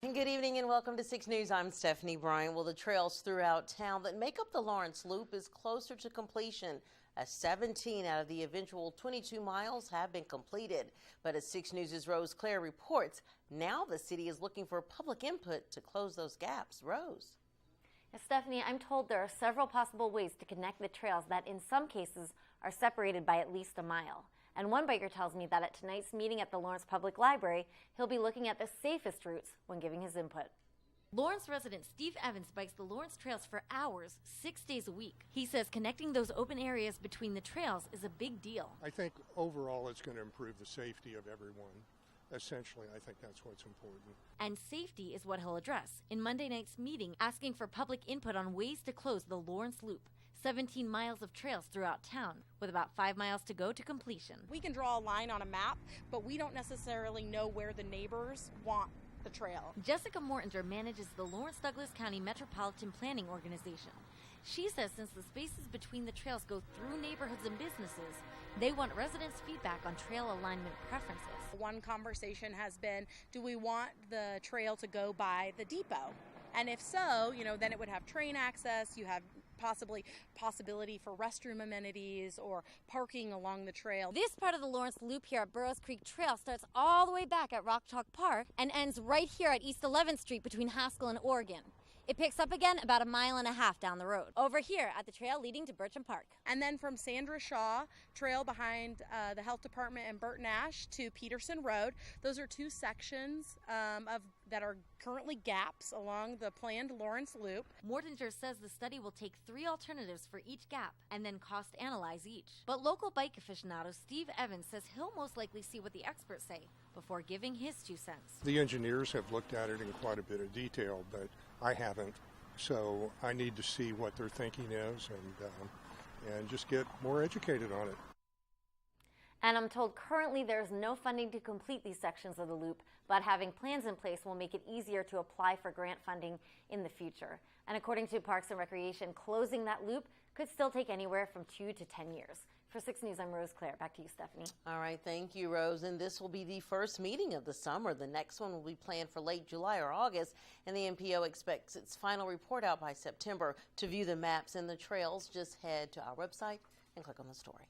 And good evening and welcome to 6 News. I'm Stephanie Bryant. Well, the trails throughout town that make up the Lawrence Loop is closer to completion, as 17 out of the eventual 22 miles have been completed. But as 6 News' Rose Claire reports, now the city is looking for public input to close those gaps. Rose. Stephanie, I'm told there are several possible ways to connect the trails that in some cases are separated by at least a mile. And one biker tells me that at tonight's meeting at the Lawrence Public Library, he'll be looking at the safest routes when giving his input. Lawrence resident Steve Evans bikes the Lawrence trails for hours, 6 days a week. He says connecting those open areas between the trails is a big deal. I think overall it's going to improve the safety of everyone. Essentially, I think that's what's important. And safety is what he'll address in Monday night's meeting, asking for public input on ways to close the Lawrence Loop. 17 miles of trails throughout town, with about 5 miles to go to completion. We can draw a line on a map, but we don't necessarily know where the neighbors want the trail. Jessica Mortinger manages the Lawrence Douglas County Metropolitan Planning Organization. She says since the spaces between the trails go through neighborhoods and businesses, they want residents' feedback on trail alignment preferences. One conversation has been, do we want the trail to go by the depot? And if so, then it would have train access, you have possibility for restroom amenities or parking along the trail. This part of the Lawrence Loop here at Burroughs Creek Trail starts all the way back at Rock Chalk Park and ends right here at East 11th Street between Haskell and Oregon. It picks up again about 1.5 miles down the road, over here at the trail leading to Bircham Park. And then from Sandra Shaw Trail behind the Health Department and Burton Ash to Peterson Road. Those are two sections that are currently gaps along the planned Lawrence Loop. Mortinger says the study will take 3 alternatives for each gap and then cost analyze each. But local bike aficionado Steve Evans says he'll most likely see what the experts say before giving his 2 cents. The engineers have looked at it in quite a bit of detail, but I haven't. So I need to see what their thinking is and just get more educated on it. And I'm told currently there's no funding to complete these sections of the loop, but having plans in place will make it easier to apply for grant funding in the future. And according to Parks and Recreation, closing that loop could still take anywhere from 2 to 10 years. For 6 News, I'm Rose Claire. Back to you, Stephanie. All right, thank you, Rose. And this will be the first meeting of the summer. The next one will be planned for late July or August, and the MPO expects its final report out by September. To view the maps and the trails, just head to our website and click on the story.